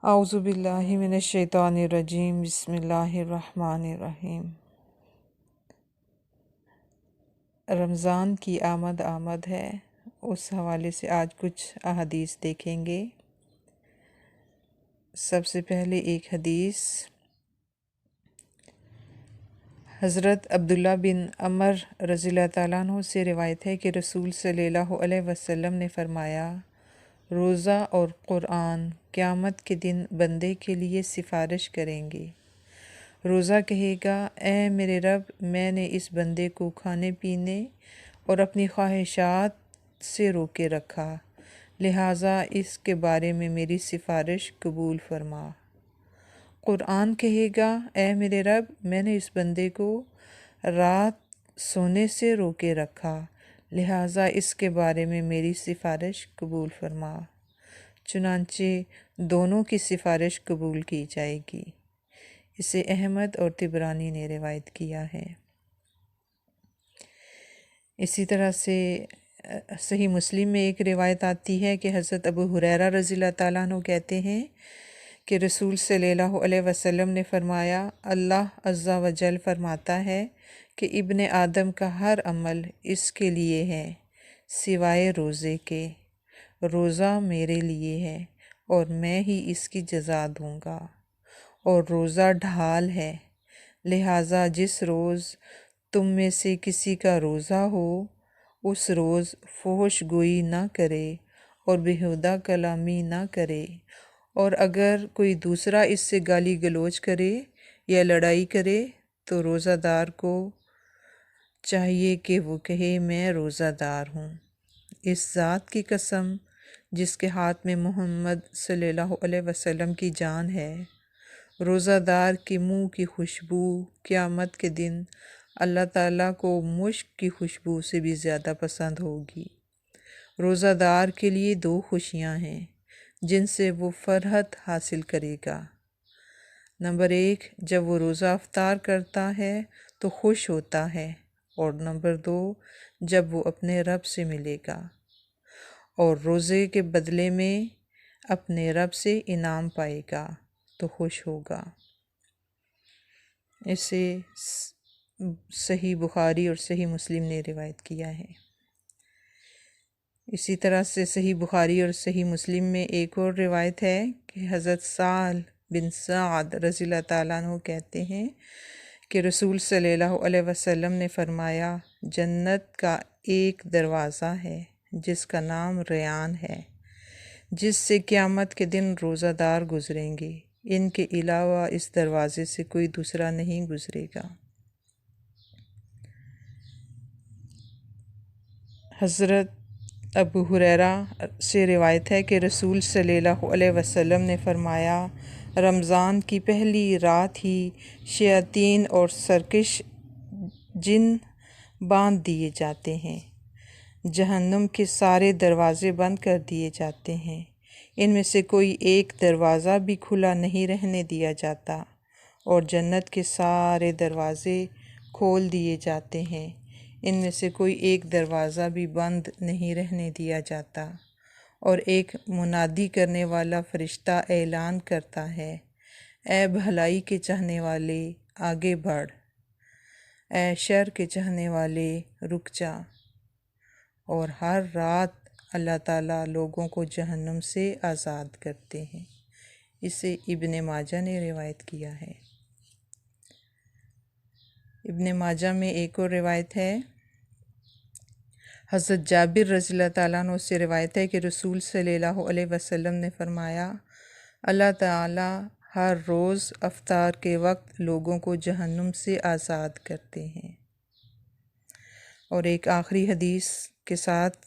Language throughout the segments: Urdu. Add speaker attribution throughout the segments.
Speaker 1: اعوذ باللہ من الشیطان الرجیم بسم اللہ الرحمن الرحیم۔ رمضان کی آمد ہے، اس حوالے سے آج کچھ احادیث دیکھیں گے۔ سب سے پہلے ایک حدیث حضرت عبداللہ بن عمر رضی اللہ تعالیٰ عنہ سے روایت ہے کہ رسول صلی اللہ علیہ وسلم نے فرمایا، روزہ اور قرآن قیامت کے دن بندے کے لیے سفارش کریں گے۔ روزہ کہے گا، اے میرے رب، میں نے اس بندے کو کھانے پینے اور اپنی خواہشات سے روکے رکھا، لہٰذا اس کے بارے میں میری سفارش قبول فرما۔ قرآن کہے گا، اے میرے رب، میں نے اس بندے کو رات سونے سے روکے رکھا، لہٰذا اس کے بارے میں میری سفارش قبول فرما۔ چنانچہ دونوں کی سفارش قبول کی جائے گی۔ اسے احمد اور طبرانی نے روایت کیا ہے۔ اسی طرح سے صحیح مسلم میں ایک روایت آتی ہے کہ حضرت ابو ہریرہ رضی اللہ تعالیٰ عنہ کہتے ہیں کہ رسول صلی اللہ علیہ وسلم نے فرمایا، اللہ عز و جل فرماتا ہے کہ ابن آدم کا ہر عمل اس کے لیے ہے سوائے روزے کے۔ روزہ میرے لیے ہے اور میں ہی اس کی جزا دوں گا، اور روزہ ڈھال ہے، لہٰذا جس روز تم میں سے کسی کا روزہ ہو اس روز فحش گوئی نہ کرے اور بیہودہ کلامی نہ کرے، اور اگر کوئی دوسرا اس سے گالی گلوچ کرے یا لڑائی کرے تو روزہ دار کو چاہیے کہ وہ کہے، میں روزہ دار ہوں۔ اس ذات کی قسم جس کے ہاتھ میں محمد صلی اللہ علیہ وسلم کی جان ہے، روزہ دار کے منہ کی خوشبو قیامت کے دن اللہ تعالیٰ کو مشک کی خوشبو سے بھی زیادہ پسند ہوگی۔ روزہ دار کے لیے دو خوشیاں ہیں جن سے وہ فرحت حاصل کرے گا۔ نمبر 1، جب وہ روزہ افطار کرتا ہے تو خوش ہوتا ہے، اور نمبر 2، جب وہ اپنے رب سے ملے گا اور روزے کے بدلے میں اپنے رب سے انعام پائے گا تو خوش ہوگا۔ اسے صحیح بخاری اور صحیح مسلم نے روایت کیا ہے۔ اسی طرح سے صحیح بخاری اور صحیح مسلم میں ایک اور روایت ہے کہ حضرت سہل بن سعد رضی اللہ تعالیٰ عنہ کہتے ہیں کہ رسول صلی اللہ علیہ وسلم نے فرمایا، جنت کا ایک دروازہ ہے جس کا نام ریان ہے، جس سے قیامت کے دن روزہ دار گزریں گے، ان کے علاوہ اس دروازے سے کوئی دوسرا نہیں گزرے گا۔ حضرت ابو ہریرہ سے روایت ہے کہ رسول صلی اللہ علیہ وسلم نے فرمایا، رمضان کی پہلی رات ہی شیاطین اور سرکش جن باندھ دیے جاتے ہیں، جہنم کے سارے دروازے بند کر دیے جاتے ہیں، ان میں سے کوئی ایک دروازہ بھی کھلا نہیں رہنے دیا جاتا، اور جنت کے سارے دروازے کھول دیے جاتے ہیں، ان میں سے کوئی ایک دروازہ بھی بند نہیں رہنے دیا جاتا، اور ایک منادی کرنے والا فرشتہ اعلان کرتا ہے، اے بھلائی کے چاہنے والے آگے بڑھ، اے شر کے چاہنے والے رک جا۔ اور ہر رات اللہ تعالیٰ لوگوں کو جہنم سے آزاد کرتے ہیں۔ اسے ابن ماجہ نے روایت کیا ہے۔ ابن ماجہ میں ایک اور روایت ہے، حضرت جابر رضی اللہ تعالیٰ عنہ سے روایت ہے کہ رسول صلی اللہ علیہ وسلم نے فرمایا، اللہ تعالیٰ ہر روز افطار کے وقت لوگوں کو جہنم سے آزاد کرتے ہیں۔ اور ایک آخری حدیث کے ساتھ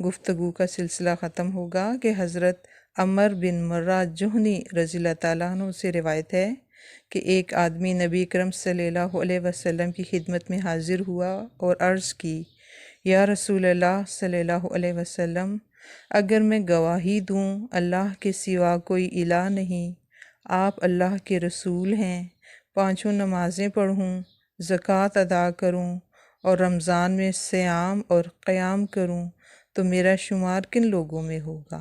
Speaker 1: گفتگو کا سلسلہ ختم ہوگا کہ حضرت عمر بن مرہ جہنی رضی اللہ تعالیٰ عنہ سے روایت ہے کہ ایک آدمی نبی اکرم صلی اللہ علیہ وسلم کی خدمت میں حاضر ہوا اور عرض کی، یا رسول اللہ صلی اللہ علیہ وسلم، اگر میں گواہی دوں اللہ کے سوا کوئی الہ نہیں، آپ اللہ کے رسول ہیں، 5 نمازیں پڑھوں، زکوٰۃ ادا کروں اور رمضان میں صیام اور قیام کروں تو میرا شمار کن لوگوں میں ہوگا؟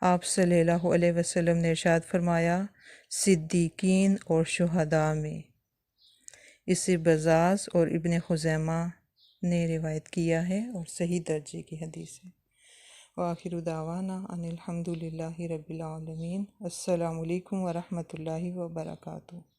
Speaker 1: آپ صلی اللہ علیہ وسلم نے ارشاد فرمایا صدیقین اور شہداء میں۔ اسے بزاز اور ابن خزیمہ نے روایت کیا ہے اور صحیح درجے کی حدیث ہے۔ وآخر دعوانا ان الحمد للہ رب العالمین۔ السلام علیکم ورحمۃ اللہ وبرکاتہ۔